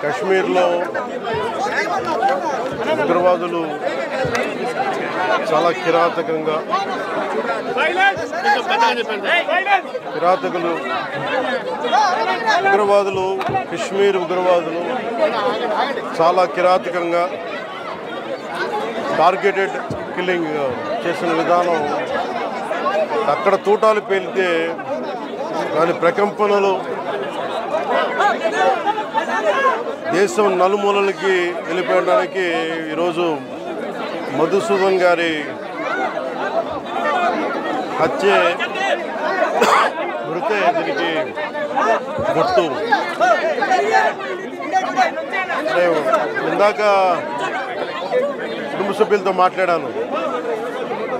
కశ్మీర్లో ఉగ్రవాదులు చాలా కిరాతకంగా కశ్మీర్ ఉగ్రవాదులు చాలా కిరాతకంగా టార్గెటెడ్ కిల్లింగ్ చేసిన విధానం అక్కడ తూటాలు పేలితే దాని ప్రకంపనలు దేశం నలుమూలలకి వెళ్ళిపోయడానికి ఈరోజు మధుసూదన్ గారి హత్య మృతే దీనికి గుర్తు. ఇందాక కుటుంబ సభ్యులతో మాట్లాడాను.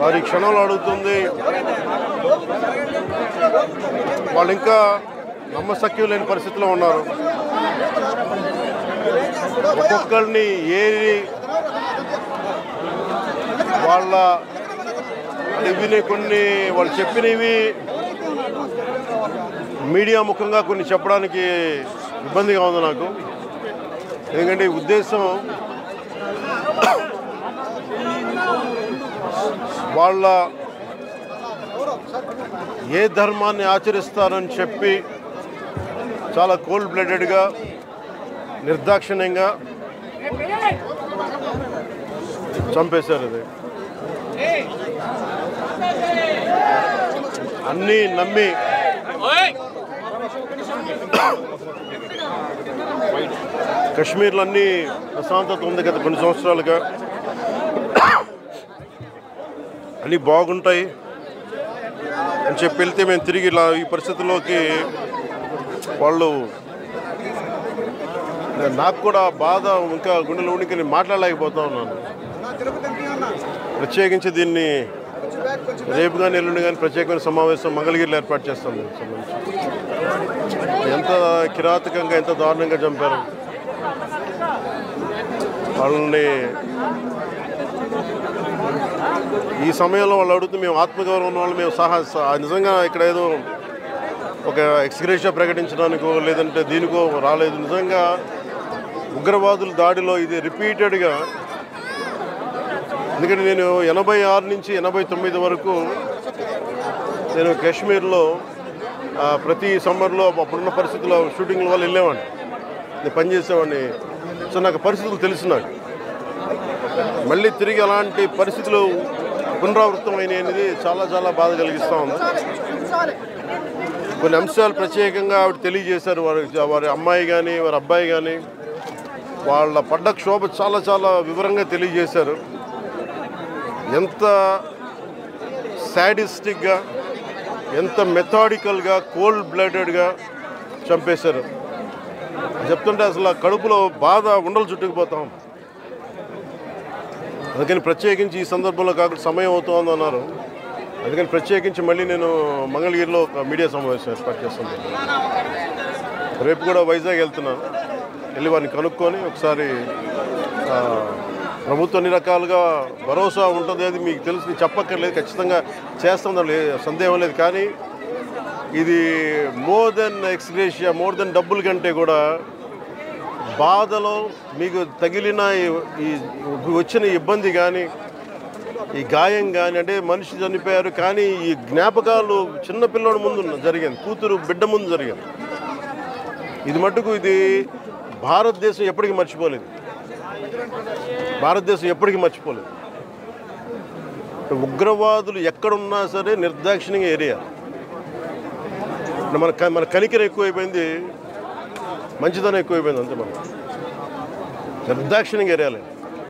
వారి క్షణంలో అడుగుతుంది, వాళ్ళు ఇంకా నమ్మశక్యం లేని పరిస్థితిలో ఉన్నారు. ఒక్కొక్కరిని ఏరి వాళ్ళ ఇవి కొన్ని వాళ్ళు చెప్పినవి మీడియా ముఖంగా కొన్ని చెప్పడానికి ఇబ్బందిగా ఉంది నాకు. ఎందుకంటే ఈ ఉద్దేశం వాళ్ళ ఏ ధర్మాన్ని ఆచరిస్తారని చెప్పి చాలా కోల్డ్ బ్లడెడ్గా నిర్దాక్షిణ్యంగా చంపేశారు. అది అన్నీ నమ్మి కశ్మీర్లో అన్నీ ప్రశాంతత ఉంది గత కొన్ని సంవత్సరాలుగా, అన్నీ బాగుంటాయి అని చెప్పి వెళ్తే మేము తిరిగి ఇలా ఈ పరిస్థితుల్లోకి వాళ్ళు నాకు కూడా బాధ ఇంకా గుండెలో ఉనికి నేను మాట్లాడలేకపోతా ఉన్నాను. ప్రత్యేకించి దీన్ని రేపు కానీ ఎల్లుండి కానీ ప్రత్యేకమైన సమావేశం మంగళగిరిలో ఏర్పాటు చేస్తాం. ఎంత కిరాతకంగా ఎంత దారుణంగా చంపారు వాళ్ళని. ఈ సమయంలో వాళ్ళు అడుగుతూ మేము ఆత్మగౌరవం ఉన్న వాళ్ళు మేము నిజంగా ఇక్కడ ఏదో ఒక ఎక్స్గ్రేషియా ప్రకటించడానికో లేదంటే దీనికో రాలేదు. నిజంగా ఉగ్రవాదుల దాడిలో ఇది రిపీటెడ్గా, ఎందుకంటే నేను 86 నుంచి 89 వరకు నేను కాశ్మీర్లో ప్రతి సమ్మర్లో అప్పుడున్న పరిస్థితుల్లో షూటింగ్ల వల్ల వెళ్ళేవాడిని, నేను పనిచేసేవాడిని. సో నాకు పరిస్థితులు తెలుసు. నాకు మళ్ళీ తిరిగి అలాంటి పరిస్థితులు పునరావృతం అయినది చాలా చాలా బాధ కలిగిస్తూ ఉంది. కొన్ని అంశాలు ప్రత్యేకంగా ఆవిడ తెలియజేశారు. వారి అమ్మాయి కానీ వారి అబ్బాయి కానీ వాళ్ళ పడ్డ క్షోభ చాలా చాలా వివరంగా తెలియజేశారు. ఎంత సాడిస్టిక్గా, ఎంత మెథాడికల్గా, కోల్డ్ బ్లడెడ్గా చంపేశారు చెప్తుంటే అసలు ఆ కడుపులో బాధ ఉండలు చుట్టుకుపోతాం. అందుకని ప్రత్యేకించి ఈ సందర్భంలో కాకుండా సమయం అవుతుంది అన్నారు. అందుకని ప్రత్యేకించి మళ్ళీ నేను మంగళగిరిలో ఒక మీడియా సమావేశం ఏర్పాటు చేస్తున్నాను. రేపు కూడా వైజాగ్ వెళ్తున్నాను. వెళ్ళి వారిని కనుక్కొని ఒకసారి ప్రభుత్వం అన్ని రకాలుగా భరోసా ఉంటుంది, అది మీకు తెలిసి చెప్పక్కర్లేదు, ఖచ్చితంగా చేస్తాం, సందేహం లేదు. కానీ ఇది more than ex gratia, more than డబ్బుల కంటే కూడా బాధలో మీకు తగిలిన ఈ వచ్చిన ఇబ్బంది కానీ, ఈ గాయం కానీ, అంటే మనిషి చనిపోయారు కానీ ఈ జ్ఞాపకాలు చిన్నపిల్లడి ముందు జరిగింది, కూతురు బిడ్డ ముందు జరిగింది. ఇది మట్టుకు ఇది భారతదేశం ఎప్పటికీ మర్చిపోలేదు. భారతదేశం ఎప్పటికీ మర్చిపోలేదు. ఉగ్రవాదులు ఎక్కడున్నా సరే నిర్దాక్షిణ్యంగా ఏరియా. మన కనికరం ఎక్కువైపోయింది, మంచిదనం ఎక్కువైపోయింది, అంతే. మనం నిర్దాక్షిణ్యంగా ఏరియాలి.